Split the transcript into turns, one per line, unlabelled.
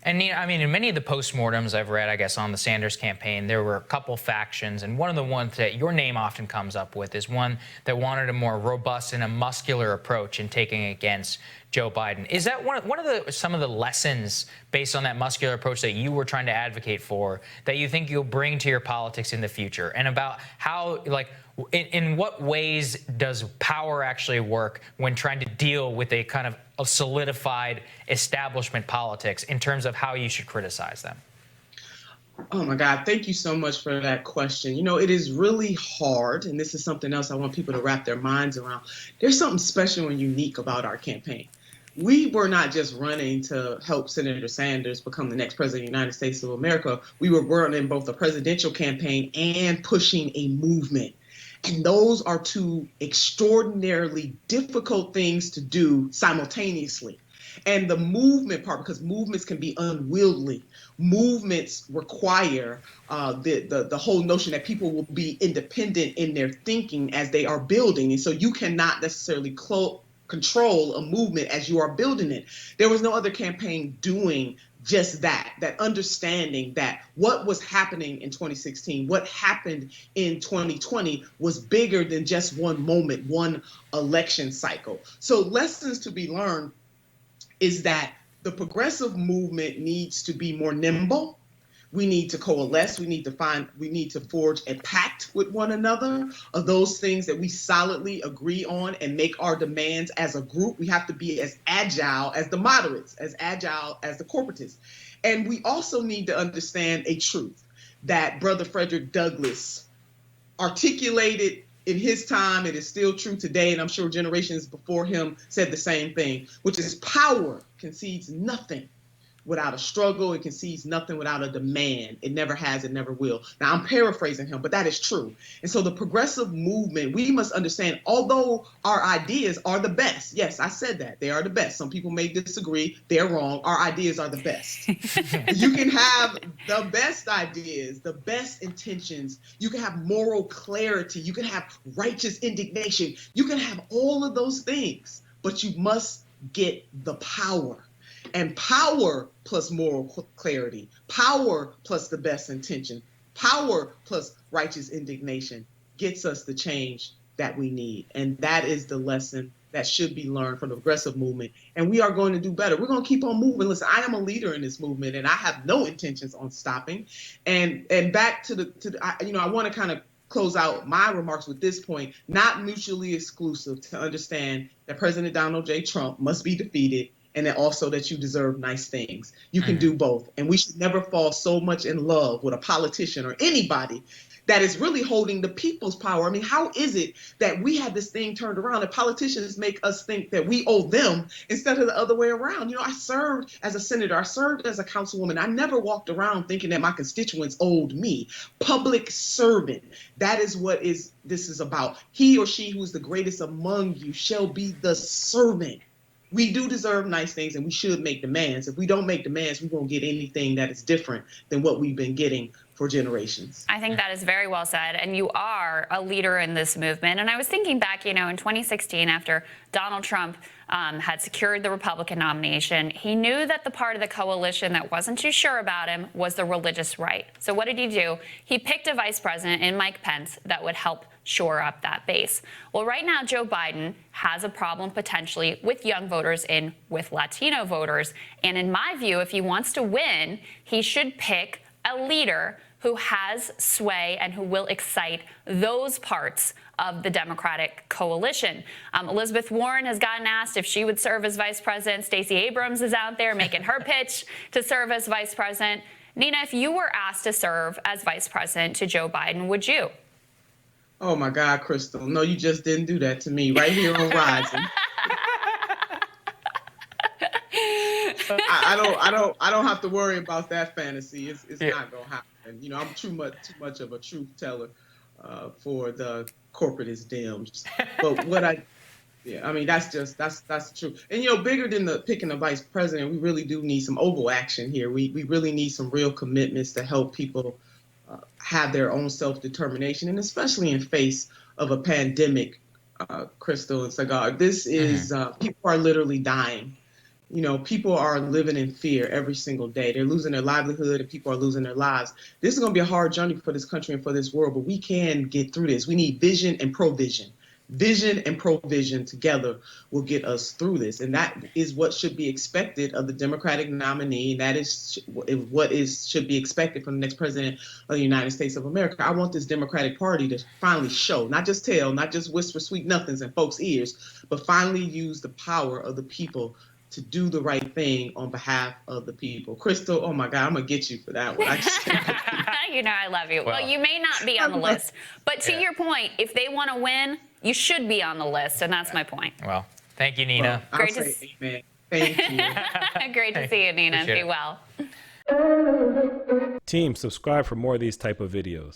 And I mean, in many of the postmortems I've read, I guess, on the Sanders campaign, there were a couple factions, and one of the ones that your name often comes up with is one that wanted a more robust and a muscular approach in taking against Joe Biden. Is that some of the lessons based on that muscular approach that you were trying to advocate for that you think you'll bring to your politics in the future, and about how, like, in what ways does power actually work when trying to deal with a kind of a solidified establishment politics in terms of how you should criticize them?
Oh my God, thank you so much for that question. You know, it is really hard, and this is something else I want people to wrap their minds around. There's something special and unique about our campaign. We were not just running to help Senator Sanders become the next president of the United States of America. We were running both a presidential campaign and pushing a movement. And those are two extraordinarily difficult things to do simultaneously. And the movement part, because movements can be unwieldy, movements require the whole notion that people will be independent in their thinking as they are building. And so you cannot necessarily control a movement as you are building it. There was no other campaign doing just that understanding that what was happening in 2016, what happened in 2020 was bigger than just one moment, one election cycle. So lessons to be learned is that the progressive movement needs to be more nimble. We need to coalesce. We need to forge a pact with one another of those things that we solidly agree on and make our demands as a group. We have to be as agile as the moderates, as agile as the corporatists. And we also need to understand a truth that Brother Frederick Douglass articulated in his time. It is still true today, and I'm sure generations before him said the same thing, which is power concedes nothing without a struggle. It concedes nothing without a demand. It never has, it never will. Now, I'm paraphrasing him, but that is true. And so the progressive movement, we must understand, although our ideas are the best, yes, I said that, they are the best. Some people may disagree, they're wrong. Our ideas are the best. You can have the best ideas, the best intentions. You can have moral clarity. You can have righteous indignation. You can have all of those things, but you must get the power. And power plus moral clarity, power plus the best intention, power plus righteous indignation gets us the change that we need. And that is the lesson that should be learned from the progressive movement. And we are going to do better. We're going to keep on moving. Listen, I am a leader in this movement, and I have no intentions on stopping. And back to I want to kind of close out my remarks with this point: not mutually exclusive to understand that President Donald J. Trump must be defeated, and then also that you deserve nice things. You can do both. And we should never fall so much in love with a politician or anybody that is really holding the people's power. I mean, how is it that we have this thing turned around and politicians make us think that we owe them instead of the other way around? You know, I served as a senator. I served as a councilwoman. I never walked around thinking that my constituents owed me. Public servant. That is what this is about. He or she who is the greatest among you shall be the servant. We do deserve nice things, and we should make demands. If we don't make demands, we won't get anything that is different than what we've been getting for generations.
I think that is very well said, and you are a leader in this movement. And I was thinking back, in 2016, after Donald Trump had secured the Republican nomination, he knew that the part of the coalition that wasn't too sure about him was the religious right. So what did he do? He picked a vice president in Mike Pence that would help shore up that base. Well, right now, Joe Biden has a problem potentially with young voters and with Latino voters. And in my view, if he wants to win, he should pick a leader who has sway and who will excite those parts of the Democratic coalition. Elizabeth Warren has gotten asked if she would serve as vice president. Stacey Abrams is out there making her pitch to serve as vice president. Nina, if you were asked to serve as vice president to Joe Biden, would you?
Oh my God, Crystal. No, you just didn't do that to me right here on Rising. I don't have to worry about that fantasy. It's not gonna happen. I'm too much of a truth teller for the corporatist Dems. But that's true. And bigger than the picking a vice president, we really do need some oval action here. We really need some real commitments to help people have their own self-determination, and especially in face of a pandemic, Crystal and Sagar. This is people are literally dying. You know, people are living in fear every single day. They're losing their livelihood and people are losing their lives. This is going to be a hard journey for this country and for this world, but we can get through this. We need vision and provision. Vision and provision together will get us through this. And that is what should be expected of the Democratic nominee. And that is what should be expected from the next president of the United States of America. I want this Democratic Party to finally show, not just tell, not just whisper sweet nothings in folks' ears, but finally use the power of the people to do the right thing on behalf of the people. Crystal, oh my God, I'm going to get you for that one. I just
You know I love you. Well, you may not be on the list, but to your point, if they want to win, you should be on the list, and that's my point.
Well, thank you, Nina.
Well, I'll say amen. Thank you.
Great to see you, Nina.
Appreciate
Be well.
Team, subscribe for more of these type of videos.